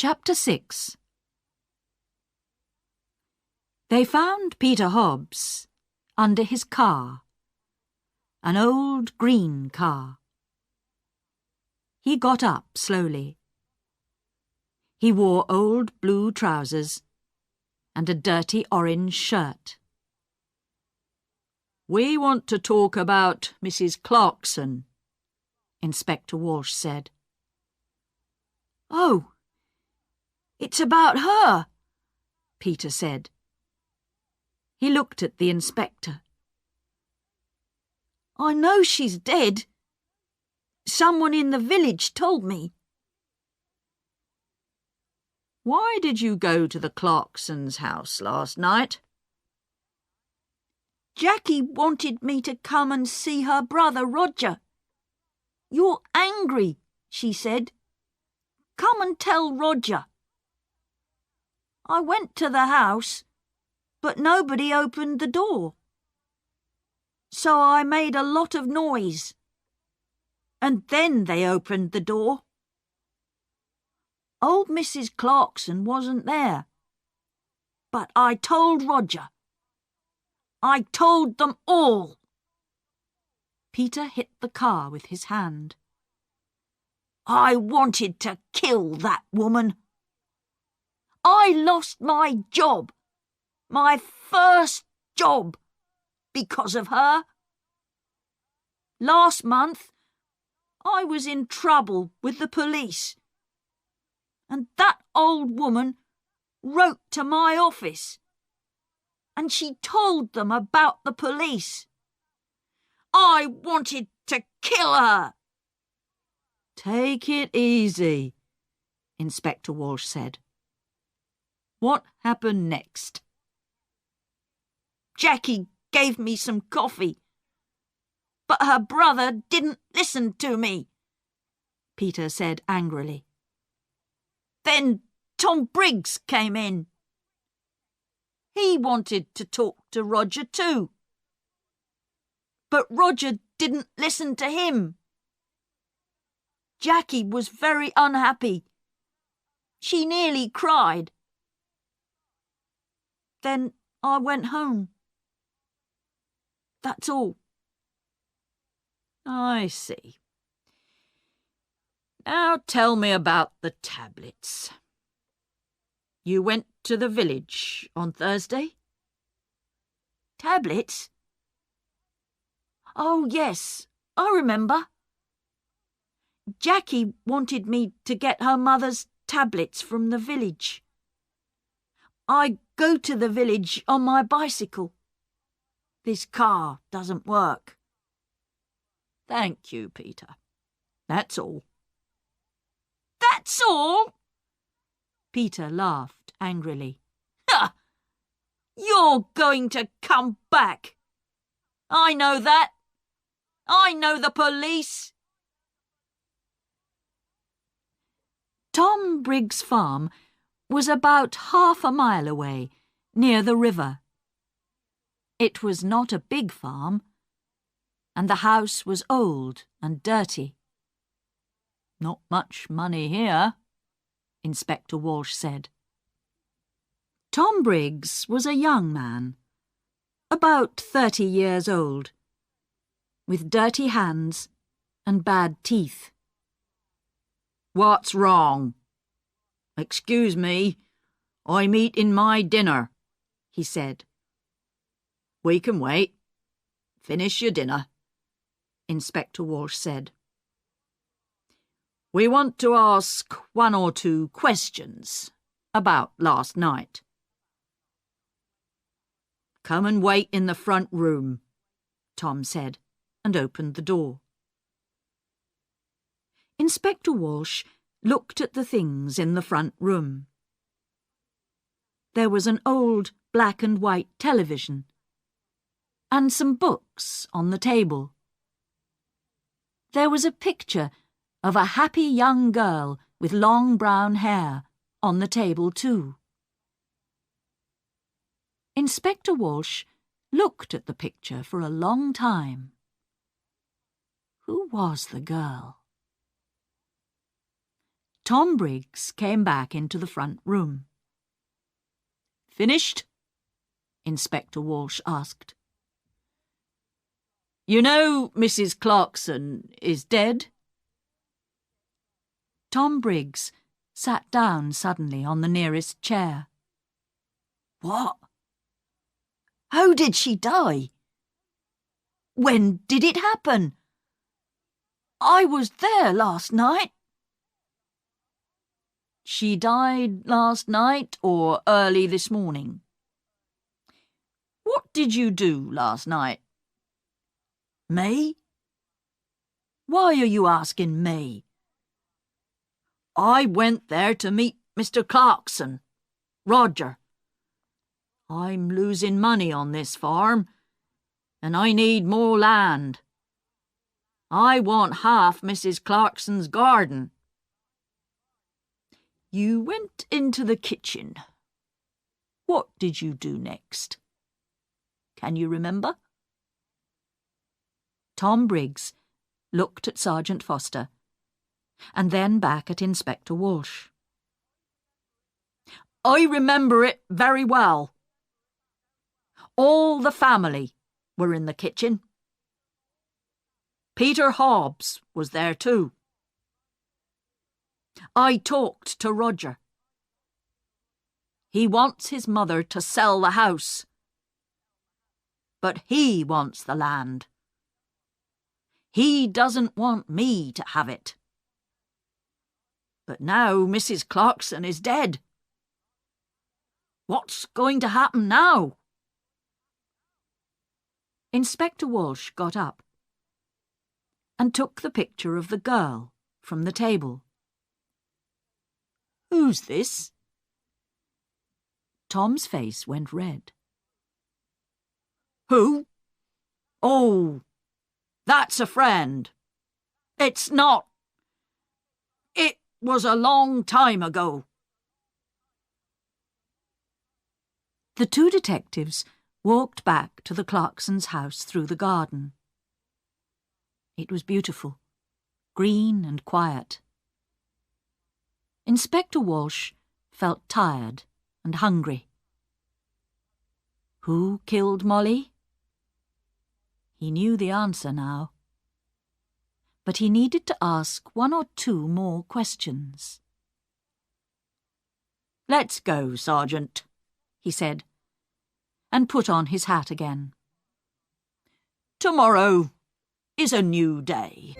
Chapter 6. They found Peter Hobbs under his car, an old green car. He got up slowly. He wore old blue trousers and a dirty orange shirt. "We want to talk about Mrs. Clarkson," Inspector Walsh said. "Oh, it's about her," Peter said. He looked at the inspector. "I know she's dead. Someone in the village told me." "Why did you go to the Clarksons' house last night?" "Jackie wanted me to come and see her brother Roger. 'You're angry,' she said. 'Come and tell Roger.' I went to the house, but nobody opened the door. So I made a lot of noise. And then they opened the door. Old Mrs. Clarkson wasn't there. But I told Roger. I told them all." Peter hit the car with his hand. "I wanted to kill that woman. I lost my job, my first job, because of her. Last month, I was in trouble with the police, and that old woman wrote to my office, and she told them about the police. I wanted to kill her." "Take it easy," Inspector Walsh said. "What happened next?" "Jackie gave me some coffee, but her brother didn't listen to me," Peter said angrily. "Then Tom Briggs came in. He wanted to talk to Roger too. But Roger didn't listen to him. Jackie was very unhappy. She nearly cried. Then I went home. That's all." "I see. Now tell me about the tablets. You went to the village on Thursday?" "Tablets? Oh, yes, I remember. Jackie wanted me to get her mother's tablets from the village. I go to the village on my bicycle. This car doesn't work." "Thank you, Peter. That's all." "That's all?" Peter laughed angrily. "Ha! You're going to come back. I know that. I know the police." Tom Briggs' farm was about half a mile away, near the river. It was not a big farm, and the house was old and dirty. "Not much money here," Inspector Walsh said. Tom Briggs was a young man, about 30 years old, with dirty hands and bad teeth. "What's wrong?" "Excuse me, I'm eating my dinner," he said. "We can wait. Finish your dinner," Inspector Walsh said. "We want to ask 1 or 2 questions about last night." "Come and wait in the front room," Tom said, and opened the door. Inspector Walsh looked at the things in the front room. There was an old black and white television, and some books on the table. There was a picture of a happy young girl with long brown hair on the table too. Inspector Walsh looked at the picture for a long time. Who was the girl? Tom Briggs came back into the front room. "Finished?" Inspector Walsh asked. "You know Mrs. Clarkson is dead?" Tom Briggs sat down suddenly on the nearest chair. What? How did she die? When did it happen? I was there last night. She died last night or early this morning? What did you do last night? Me? Why are you asking me? I went there to meet Mr. Clarkson, Roger. I'm losing money on this farm, and I need more land. I want half Mrs. Clarkson's garden. You went into the kitchen. What did you do next? Can you remember? Tom Briggs looked at Sergeant Foster and then back at Inspector Walsh. I remember it very well. All the family were in the kitchen. Peter Hobbs was there too. I talked to Roger. He wants his mother to sell the house, but he wants the land. He doesn't want me to have it. But now Mrs. Clarkson is dead. What's going to happen now? Inspector Walsh got up and took the picture of the girl from the table. Who's this? Tom's face went red. Who? Oh, that's a friend. It's not. It was a long time ago. The two detectives walked back to the Clarksons' house through the garden. It was beautiful, green and quiet. Inspector Walsh felt tired and hungry. Who killed Molly? He knew the answer now, but he needed to ask one or two more questions. Let's go, Sergeant, he said, and put on his hat again. Tomorrow is a new day.